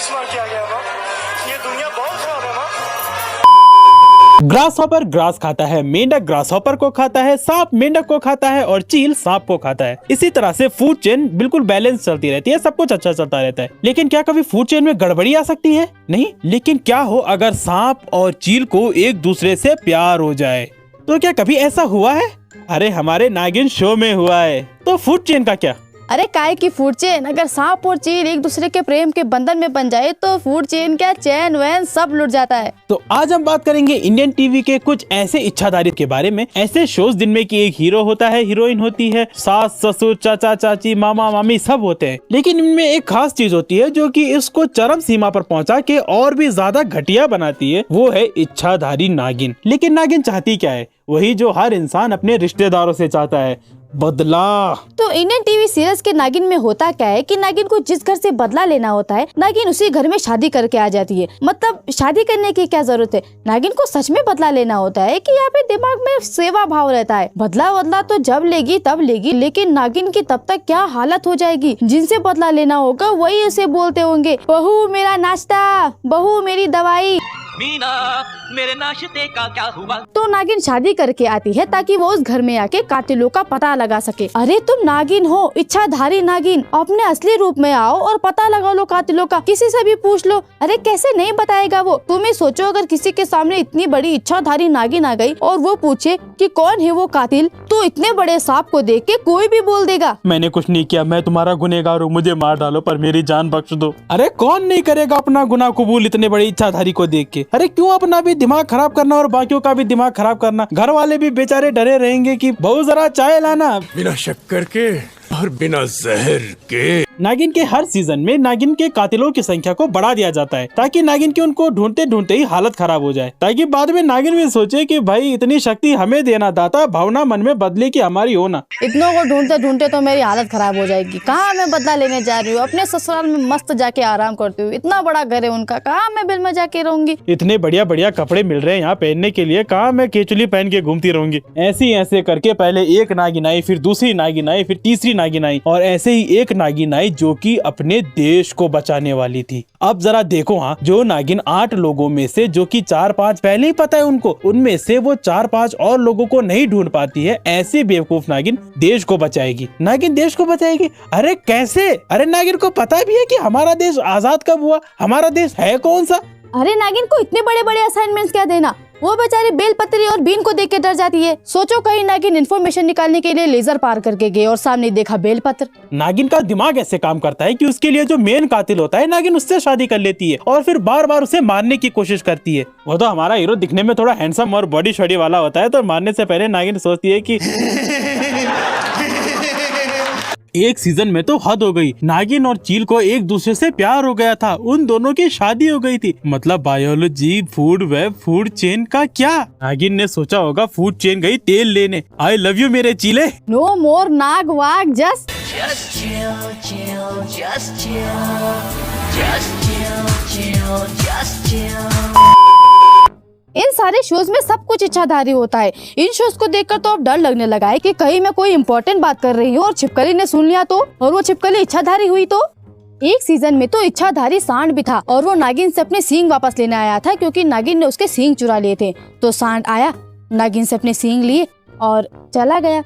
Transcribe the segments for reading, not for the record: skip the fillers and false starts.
इस्तेमाल किया गया माँ। ये दुनिया बहुत खराब है माँ। ग्रास हॉपर ग्रास खाता है, मेंढक ग्रास हॉपर को खाता है, सांप मेंढक को खाता है और चील सांप को खाता है। इसी तरह से फूड चेन बिल्कुल बैलेंस चलती रहती है, सब कुछ अच्छा चलता रहता है। लेकिन क्या कभी फूड चेन में गड़बड़ी आ सकती है? नहीं। लेकिन क्या हो अगर सांप और चील को एक दूसरे से प्यार हो जाए? तो क्या कभी ऐसा हुआ है? अरे हमारे नागिन शो में हुआ है। तो फूड चेन का क्या? अरे काय की फूड चेन, अगर सांप और चील एक दूसरे के प्रेम के बंधन में बन जाए तो फूड चेन क्या चैन वैन सब लुट जाता है। तो आज हम बात करेंगे इंडियन टीवी के कुछ ऐसे इच्छाधारी के बारे में। ऐसे शोज जिनमें कि एक हीरो होता है, हीरोइन होती है, सास ससुर चाचा चाची मामा मामी सब होते हैं, लेकिन इनमें एक खास चीज होती है जो कि इसको चरम सीमा पर पहुंचा के और भी ज्यादा घटिया बनाती है, वो है इच्छाधारी नागिन। लेकिन नागिन चाहती क्या है? वही जो हर इंसान अपने रिश्तेदारों से चाहता है, बदला। तो इंडियन टीवी सीरियल्स के नागिन में होता क्या है कि नागिन को जिस घर से बदला लेना होता है, नागिन उसी घर में शादी करके आ जाती है। मतलब शादी करने की क्या जरूरत है, नागिन को सच में बदला लेना होता है कि यहाँ पे दिमाग में सेवा भाव रहता है। बदला तो जब लेगी तब लेगी, लेकिन नागिन की तब तक क्या हालत हो जाएगी। जिनसे बदला लेना होगा वही उसे बोलते होंगे, बहू मेरा नाश्ता, बहू मेरी दवाई। मीना मेरे नाश्ते का क्या हुआ? तो नागिन शादी करके आती है ताकि वो उस घर में आके कातिलों का पता लगा सके। अरे तुम नागिन हो, इच्छाधारी नागिन, अपने असली रूप में आओ और पता लगा लो कातिलों का, किसी से भी पूछ लो। अरे कैसे नहीं बताएगा वो? तुम ही सोचो अगर किसी के सामने इतनी बड़ी इच्छाधारी नागिन आ गई और वो पूछे कि कौन है वो कातिल, तो इतने बड़े सांप को देख के कोई भी बोल देगा मैंने कुछ नहीं किया, मैं तुम्हारा गुनहगार हूँ, मुझे मार डालो पर मेरी जान बख्श दो। अरे कौन नहीं करेगा अपना गुनाह कबूल इतने बड़े इच्छाधारी को देख के? अरे क्यों अपना भी दिमाग खराब करना और बाकियों का भी दिमाग खराब करना? घर वाले भी बेचारे डरे रहेंगे कि बहू जरा चाय लाना, बिना शक्कर के और बिना जहर के। नागिन के हर सीजन में नागिन के कातिलों की संख्या को बढ़ा दिया जाता है ताकि नागिन की उनको ढूंढते ढूंढते ही हालत खराब हो जाए, ताकि बाद में नागिन भी सोचे कि भाई इतनी शक्ति हमें देना दाता, भावना मन में बदले की हमारी होना। इतनों को ढूंढते ढूंढते तो मेरी हालत खराब हो जाएगी। कहाँ मैं बदला लेने जा रही हूँ? अपने ससुराल में मस्त जाके आराम करती हूँ, इतना बड़ा घर है उनका, कहाँ मैं बिल में जाके रहूंगी? इतने बढ़िया बढ़िया कपड़े मिल रहे हैं यहाँ पहनने के लिए, कहाँ मैं केचुली पहन के घूमती रहूंगी? ऐसे करके पहले एक नागिन आई, फिर दूसरी नागिन आई, फिर तीसरी नागिन आई और ऐसे ही एक नागिन आई जो कि अपने देश को बचाने वाली थी। अब जरा देखो, हाँ, जो नागिन 8 लोगों में से जो कि 4-5 पहले ही पता है उनको, उनमें से वो 4-5 और लोगों को नहीं ढूंढ पाती है, ऐसी बेवकूफ नागिन देश को बचाएगी। नागिन देश को बचाएगी? अरे कैसे? अरे नागिन को पता भी है कि हमारा देश आजाद कब हुआ, हमारा देश है कौन सा? अरे नागिन को इतने बड़े बड़े असाइनमेंट्स क्या देना, वो बेचारी बेलपत्री और बीन को देख के डर जाती है। सोचो कहीं नागिन इन्फॉर्मेशन निकालने के लिए लेजर पार करके गए और सामने देखा बेलपत्र। नागिन का दिमाग ऐसे काम करता है कि उसके लिए जो मेन कातिल होता है नागिन उससे शादी कर लेती है और फिर बार बार उसे मारने की कोशिश करती है। वो तो हमारा हीरो दिखने में थोड़ा हैंडसम और बॉडी शॉडी वाला होता है, तो मारने से पहले नागिन सोचती है कि एक सीजन में तो हद हो गई, नागिन और चील को एक दूसरे से प्यार हो गया था, उन दोनों की शादी हो गई थी। मतलब biology, food web, food chain का क्या? नागिन ने सोचा होगा फूड चेन गई तेल लेने, आई लव यू मेरे चीले। नो मोर नाग वाग, जस्ट इन सारे शोज में सब कुछ इच्छाधारी होता है। इन शोज को देखकर तो अब डर लगने लगा है कि कहीं मैं कोई इम्पोर्टेंट बात कर रही हूँ और छिपकली ने सुन लिया तो, और वो छिपकली इच्छाधारी हुई तो। एक सीजन में तो इच्छाधारी सांड भी था और वो नागिन से अपने सींग वापस लेने आया था क्योंकि नागिन ने उसके सींग चुरा लिए थे। तो सांड आया, नागिन से अपने सींग लिए और चला गया।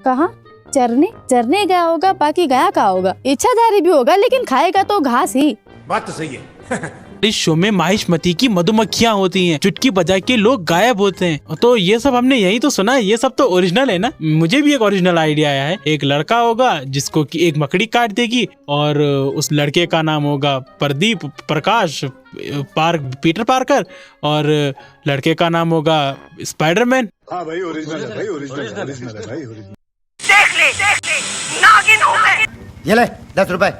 कहाँ? चरने गया होगा, बाकी गया कहाँ होगा? इच्छाधारी भी होगा लेकिन खाएगा तो घास ही। बात तो सही है। इस शो में माहिष्मती की मधुमक्खियां होती हैं, चुटकी बजा के लोग गायब होते हैं। तो ये सब हमने यही तो सुना है, ये सब तो ओरिजिनल है ना? मुझे भी एक ओरिजिनल आइडिया आया है। एक लड़का होगा जिसको कि एक मकड़ी काट देगी और उस लड़के का नाम होगा प्रदीप प्रकाश पीटर पार्कर और लड़के का नाम होगा स्पाइडरमैन। हाँ भाई ओरिजिनल है भाई, ओरिजिनल है भाई। देख ले नागिन हूँ मैं। ये ले 10 रुपए,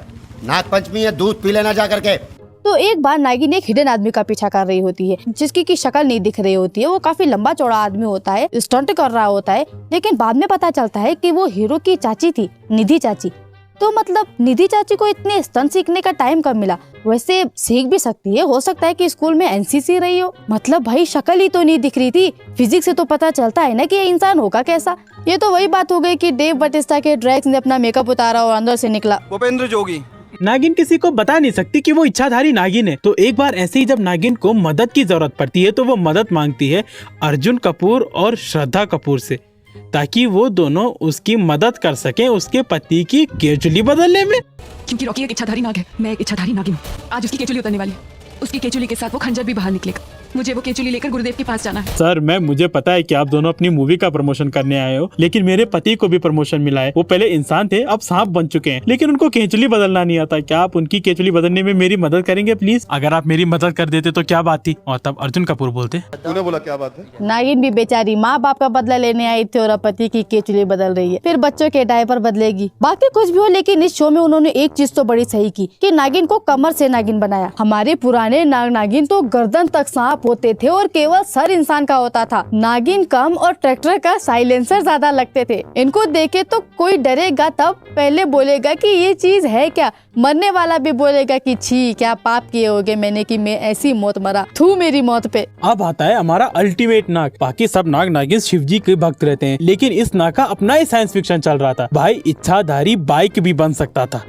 नाग पंचमी है, दूध पी लेना जा करके। तो एक बार नागिन एक हिडन आदमी का पीछा कर रही होती है जिसकी की शक्ल नहीं दिख रही होती है। वो काफी लंबा चौड़ा आदमी होता है, स्टंट कर रहा होता है, लेकिन बाद में पता चलता है कि वो हीरो की चाची थी, निधि चाची। तो मतलब निधि चाची को इतने स्टंट सीखने का टाइम कब मिला? वैसे सीख भी सकती है, हो सकता है कि स्कूल में एनसीसी रही हो। मतलब भाई शक्ल ही तो नहीं दिख रही थी, फिजिक्स से तो पता चलता है ना कि ये इंसान होगा कैसा। ये तो वही बात हो गई कि डेव बटिस्टा के ड्रैग्स ने अपना मेकअप उतारा और अंदर से निकला भूपेंद्र जोगी। नागिन किसी को बता नहीं सकती कि वो इच्छाधारी नागिन है। तो एक बार ऐसे ही जब नागिन को मदद की जरूरत पड़ती है तो वो मदद मांगती है अर्जुन कपूर और श्रद्धा कपूर से, ताकि वो दोनों उसकी मदद कर सकें उसके पति की केचुली बदलने में। क्योंकि रॉकी एक इच्छाधारी नाग है, मैं एक इच्छाधारी नागिन हूँ। आज उसकी केचुली उतरने वाली है। उसकी केचुली के साथ वो खंजर भी बाहर निकलेगा। मुझे वो केचुली लेकर गुरुदेव के पास जाना है। सर मुझे पता है कि आप दोनों अपनी मूवी का प्रमोशन करने आए हो, लेकिन मेरे पति को भी प्रमोशन मिला है। वो पहले इंसान थे, अब सांप बन चुके हैं, लेकिन उनको केचुली बदलना नहीं आता। क्या आप उनकी केचुली बदलने में मेरी मदद करेंगे प्लीज? अगर आप मेरी मदद कर देते तो क्या बात थी। और तब अर्जुन कपूर बोलते, तूने बोला क्या बात है? नागिन भी बेचारी माँ बाप का बदला लेने आई थी और पति की केचुली बदल रही है, फिर बच्चों के डायपर बदलेगी। बाकी कुछ भी हो, लेकिन इस शो में उन्होंने एक चीज तो बड़ी सही की कि नागिन को कमर से नागिन बनाया। हमारे पुराने नागिन तो गर्दन तक सांप होते थे और केवल सर इंसान का होता था। नागिन कम और ट्रैक्टर का साइलेंसर ज्यादा लगते थे। इनको देखे तो कोई डरेगा तब पहले बोलेगा कि ये चीज है क्या, मरने वाला भी बोलेगा कि छी क्या पाप किए होगे मैंने कि मैं ऐसी मौत मरा, थू मेरी मौत पे। अब आता है हमारा अल्टीमेट नाग। बाकी सब नाग नागिन शिव जी के भक्त रहते हैं, लेकिन इस नाग का अपना ही साइंस फिक्शन चल रहा था। भाई इच्छाधारी बाइक भी बन सकता था।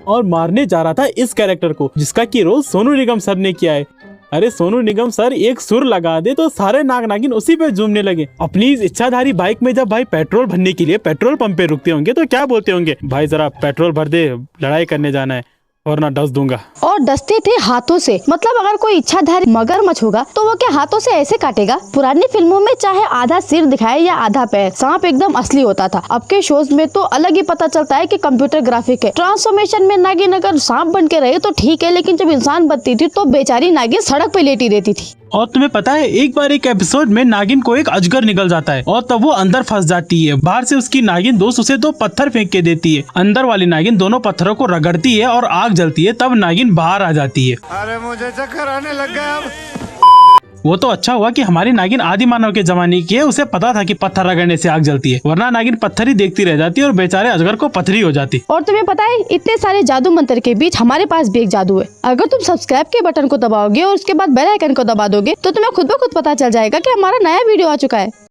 और मारने जा रहा था इस कैरेक्टर को, जिसका की रोल सोनू निगम सर ने किया है। अरे सोनू निगम सर एक सुर लगा दे तो सारे नाग नागिन उसी पे झूमने लगे। अपनी इस इच्छाधारी बाइक में जब भाई पेट्रोल भरने के लिए पेट्रोल पंप पे रुकते होंगे तो क्या बोलते होंगे, भाई जरा पेट्रोल भर दे, लड़ाई करने जाना है और ना डस दूंगा। और डसते थे हाथों से। मतलब अगर कोई इच्छाधारी मगरमच्छ होगा तो वो क्या हाथों से ऐसे काटेगा? पुरानी फिल्मों में चाहे आधा सिर दिखाए या आधा पैर, सांप एकदम असली होता था। अब के शोज में तो अलग ही पता चलता है कि कंप्यूटर ग्राफिक है। ट्रांसफॉर्मेशन में नागिन अगर सांप बन के रहे तो ठीक है, लेकिन जब इंसान बनती थी तो बेचारी नागिन सड़क पे लेटी रहती थी। और तुम्हें पता है एक बार एक एपिसोड में नागिन को एक अजगर निकल जाता है और तब वो अंदर फंस जाती है। बाहर से उसकी नागिन दोस्त उसे 2 पत्थर फेंक के देती है। अंदर वाली नागिन दोनों पत्थरों को रगड़ती है और आग जलती है, तब नागिन बाहर आ जाती है। अरे मुझे चक्कर आने लग गया अब। वो तो अच्छा हुआ कि हमारी नागिन आदि मानव के जमाने की है, उसे पता था कि पत्थर रगड़ने से आग जलती है, वरना नागिन पत्थर ही देखती रह जाती और बेचारे अजगर को पथरी हो जाती। और तुम्हें पता है इतने सारे जादू मंत्र के बीच हमारे पास भी एक जादू है। अगर तुम सब्सक्राइब के बटन को दबाओगे और उसके बाद बेल आइकन को दबा दोगे तो तुम्हें खुद ब खुद पता चल जाएगा कि हमारा नया वीडियो आ चुका है।